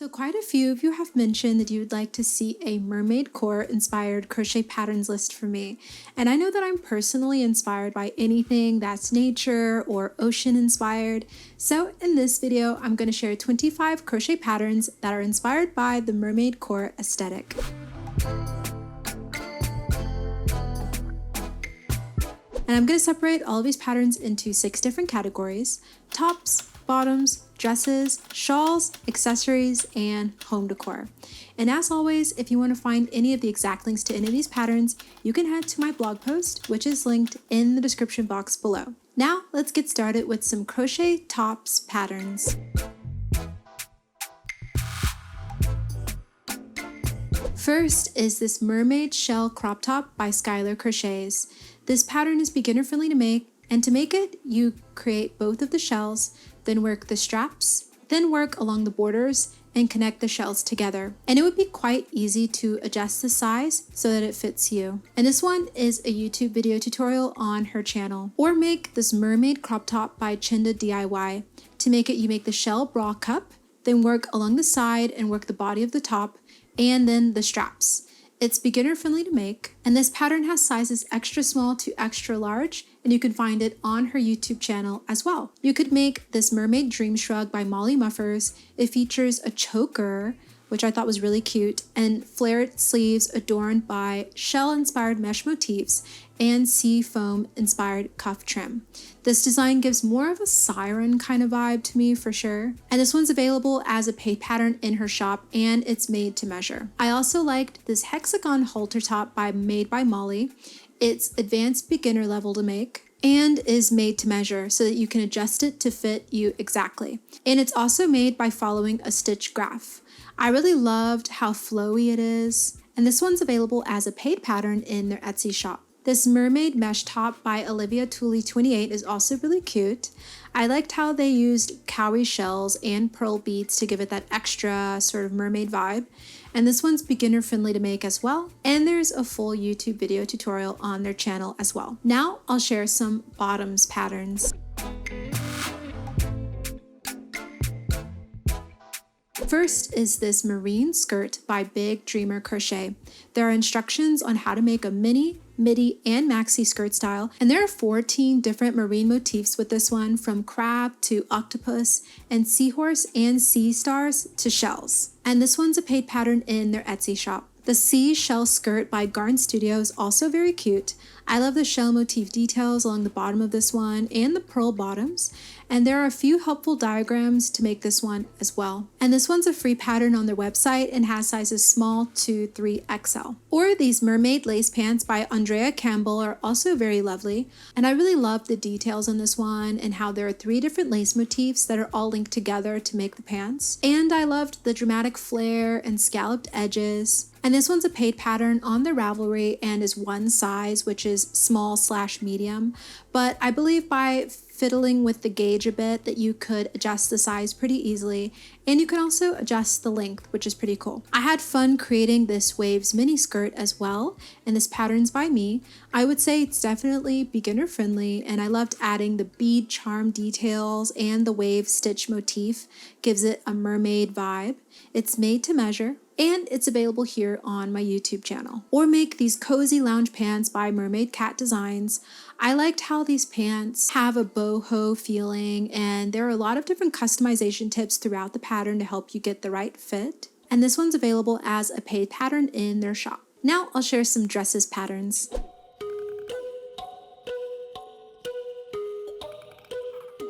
So quite a few of you have mentioned that you would like to see a Mermaidcore inspired crochet patterns list for me. And I know that I'm personally inspired by anything that's nature or ocean inspired. So in this video, I'm going to share 25 crochet patterns that are inspired by the Mermaidcore aesthetic. And I'm going to separate all of these patterns into 6 different categories: tops, bottoms, dresses, shawls, accessories, and home decor. And as always, if you want to find any of the exact links to any of these patterns, you can head to my blog post, which is linked in the description box below. Now, let's get started with some crochet tops patterns. First is this Mermaid Shell Crop Top by Skylar Crochets. This pattern is beginner friendly to make, and to make it, you create both of the shells, then work the straps, then work along the borders and connect the shells together. And it would be quite easy to adjust the size so that it fits you. And this one is a YouTube video tutorial on her channel. Or make this mermaid crop top by Chinda DIY. To make it, you make the shell bra cup, then work along the side and work the body of the top, and then the straps. It's beginner friendly to make, and this pattern has sizes extra small to extra large, and you can find it on her YouTube channel as well. You could make this Mermaid Dream Shrug by Molly Muffers. It features a choker, which I thought was really cute, and flared sleeves adorned by shell-inspired mesh motifs and sea foam-inspired cuff trim. This design gives more of a siren kind of vibe to me for sure. And this one's available as a paid pattern in her shop, and it's made to measure. I also liked this hexagon halter top made by Molly. It's advanced beginner level to make and is made to measure so that you can adjust it to fit you exactly. And it's also made by following a stitch graph. I really loved how flowy it is, and this one's available as a paid pattern in their Etsy shop. This mermaid mesh top by Olivia Tooley 28 is also really cute. I liked how they used cowrie shells and pearl beads to give it that extra sort of mermaid vibe. And this one's beginner friendly to make as well. And there's a full YouTube video tutorial on their channel as well. Now I'll share some bottoms patterns. First is this marine skirt by Big Dreamer Crochet. There are instructions on how to make a mini, midi, and maxi skirt style, and there are 14 different marine motifs with this one, from crab to octopus and seahorse and sea stars to shells. And this one's a paid pattern in their Etsy shop. The sea shell skirt by Garn Studio is also very cute. I love the shell motif details along the bottom of this one and the pearl bottoms, and there are a few helpful diagrams to make this one as well. And this one's a free pattern on their website and has sizes small to 3XL. Or these mermaid lace pants by Andrea Campbell are also very lovely, and I really love the details on this one and how there are 3 different lace motifs that are all linked together to make the pants. And I loved the dramatic flare and scalloped edges. And this one's a paid pattern on the Ravelry and is one size, which is small/medium. But I believe by fiddling with the gauge a bit that you could adjust the size pretty easily, and you can also adjust the length, which is pretty cool. I had fun creating this Waves mini skirt as well, and this pattern's by me. I would say it's definitely beginner friendly, and I loved adding the bead charm details, and the wave stitch motif gives it a mermaid vibe. It's made to measure, and it's available here on my YouTube channel. Or make these cozy lounge pants by Mermaid Cat Designs. I liked how these pants have a boho feeling, and there are a lot of different customization tips throughout the pattern to help you get the right fit. And this one's available as a paid pattern in their shop. Now I'll share some dresses patterns.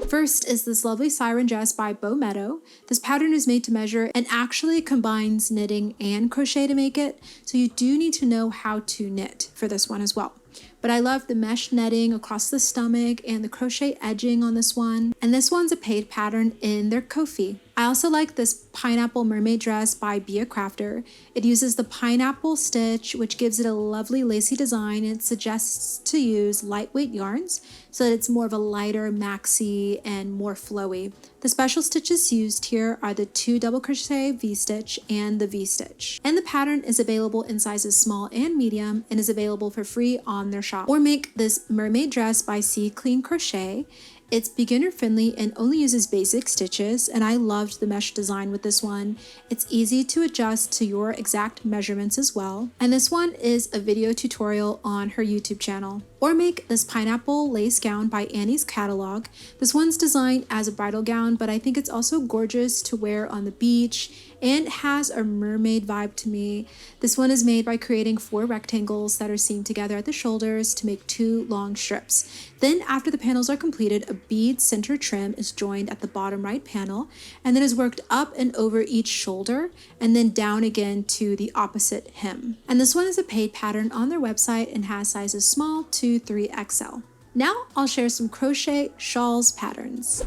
First is this lovely siren dress by Bow Meadow. This pattern is made to measure and actually combines knitting and crochet to make it, so you do need to know how to knit for this one as well. But I love the mesh netting across the stomach and the crochet edging on this one. And this one's a paid pattern in their Ko-fi. I also like this pineapple mermaid dress by Be a Crafter. It uses the pineapple stitch, which gives it a lovely lacy design. It suggests to use lightweight yarns so that it's more of a lighter maxi and more flowy. The special stitches used here are the 2 double crochet V-stitch and the V-stitch. And the pattern is available in sizes small and medium and is available for free on their shop. Or make this mermaid dress by Sea Clean Crochet. It's beginner friendly and only uses basic stitches, and I loved the mesh design with this one. It's easy to adjust to your exact measurements as well. And this one is a video tutorial on her YouTube channel. Or make this pineapple lace gown by Annie's catalog. This one's designed as a bridal gown, but I think it's also gorgeous to wear on the beach and has a mermaid vibe to me. This one is made by creating 4 rectangles that are seamed together at the shoulders to make 2 long strips. Then after the panels are completed, a bead center trim is joined at the bottom right panel and then is worked up and over each shoulder and then down again to the opposite hem. And this one is a paid pattern on their website and has sizes small to 3XL. Now I'll share some crochet shawls patterns.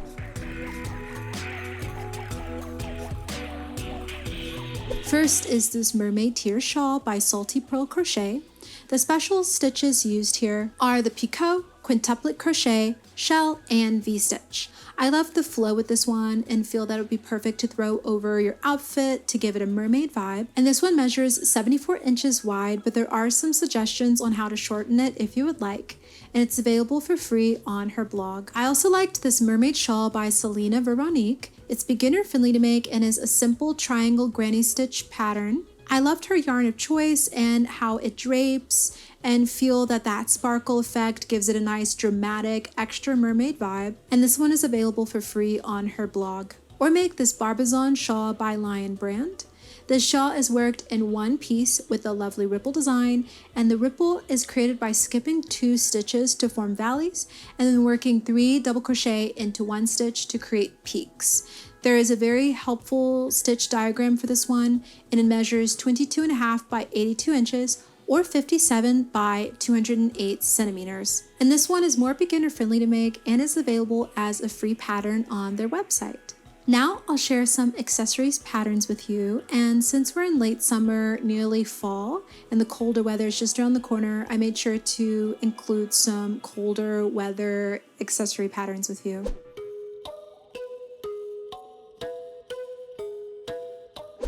First is this Mermaid tier shawl by Salty Pearl Crochet. The special stitches used here are the picot, quintuplet crochet, shell, and V-stitch. I love the flow with this one and feel that it would be perfect to throw over your outfit to give it a mermaid vibe. And this one measures 74 inches wide, but there are some suggestions on how to shorten it if you would like. And it's available for free on her blog. I also liked this mermaid shawl by Selena Veronique. It's beginner friendly to make and is a simple triangle granny stitch pattern. I loved her yarn of choice and how it drapes and feel that sparkle effect gives it a nice dramatic extra mermaid vibe. And this one is available for free on her blog. Or make this Barbizon shawl by Lion Brand. This shawl is worked in one piece with a lovely ripple design, and the ripple is created by skipping 2 stitches to form valleys and then working 3 double crochet into 1 stitch to create peaks. There is a very helpful stitch diagram for this one, and it measures 22.5 by 82 inches or 57 by 208 centimeters. And this one is more beginner friendly to make and is available as a free pattern on their website. Now I'll share some accessories patterns with you, and since we're in late summer, nearly fall, and the colder weather is just around the corner, I made sure to include some colder weather accessory patterns with you.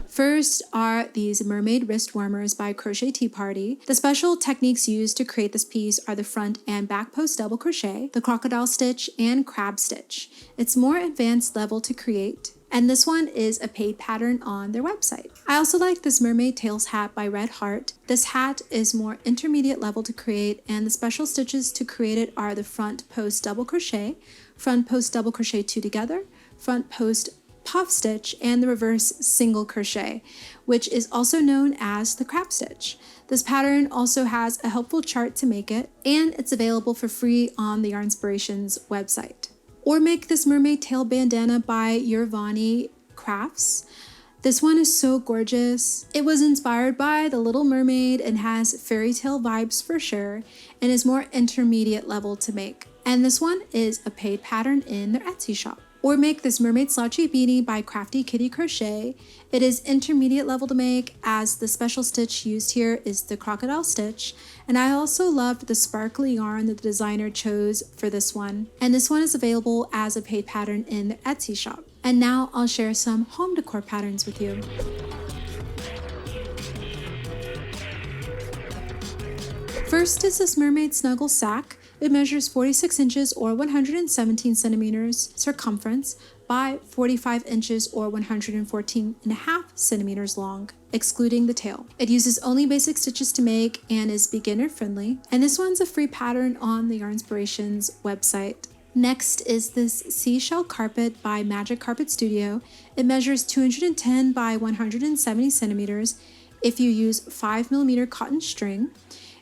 First are these mermaid wrist warmers by Crochet Tea Party. The special techniques used to create this piece are the front and back post double crochet, the crocodile stitch, and crab stitch. It's more advanced level to create, and this one is a paid pattern on their website. I also like this mermaid tails hat by Red Heart. This hat is more intermediate level to create, and the special stitches to create it are the front post double crochet, front post double crochet 2 together, front post puff stitch, and the reverse single crochet, which is also known as the crab stitch. This pattern also has a helpful chart to make it, and it's available for free on the Yarnspirations website. Or make this mermaid tail bandana by Yervani Crafts. This one is so gorgeous. It was inspired by The Little Mermaid and has fairy tale vibes for sure, and is more intermediate level to make. And this one is a paid pattern in their Etsy shop. Or make this mermaid slouchy beanie by Crafty Kitty Crochet. It is intermediate level to make, as the special stitch used here is the crocodile stitch, and I also loved the sparkly yarn that the designer chose for this one. And this one is available as a paid pattern in the Etsy shop. And now I'll share some home decor patterns with you. First is this mermaid snuggle sack. It measures 46 inches or 117 centimeters circumference by 45 inches or 114.5 centimeters long, excluding the tail. It uses only basic stitches to make and is beginner friendly. And this one's a free pattern on the Yarnspirations website. Next is this seashell carpet by Magic Carpet Studio. It measures 210 by 170 centimeters if you use 5mm cotton string.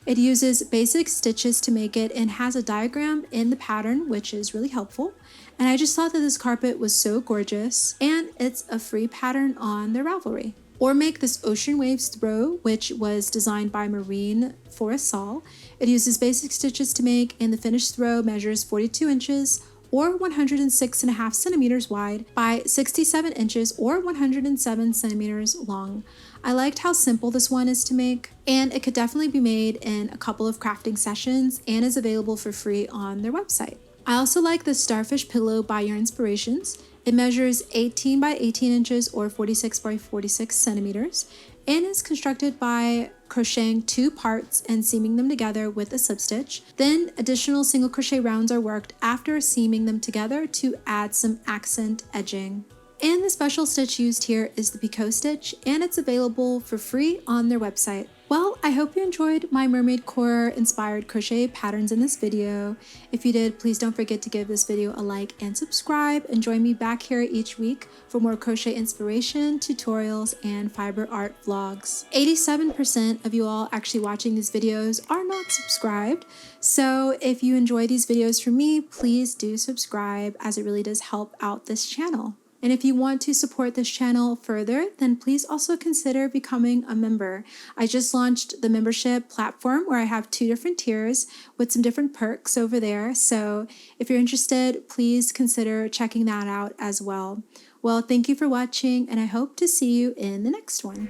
It uses basic stitches to make it and has a diagram in the pattern, which is really helpful. And I just thought that this carpet was so gorgeous, and it's a free pattern on their Ravelry. Or make this Ocean Waves throw, which was designed by Marine Forrestal. It uses basic stitches to make, and the finished throw measures 42 inches or 106.5 centimeters wide by 67 inches or 107 centimeters long. I liked how simple this one is to make, and it could definitely be made in a couple of crafting sessions and is available for free on their website. I also like the Starfish Pillow by Yarnspirations. It measures 18 by 18 inches or 46 by 46 centimeters and is constructed by crocheting 2 parts and seaming them together with a slip stitch. Then additional single crochet rounds are worked after seaming them together to add some accent edging. And the special stitch used here is the picot stitch, and it's available for free on their website. Well, I hope you enjoyed my Mermaidcore inspired crochet patterns in this video. If you did, please don't forget to give this video a like and subscribe, and join me back here each week for more crochet inspiration, tutorials, and fiber art vlogs. 87% of you all actually watching these videos are not subscribed, so if you enjoy these videos from me, please do subscribe, as it really does help out this channel. And if you want to support this channel further, then please also consider becoming a member. I just launched the membership platform where I have 2 different tiers with some different perks over there. So if you're interested, please consider checking that out as well. Well, thank you for watching, and I hope to see you in the next one.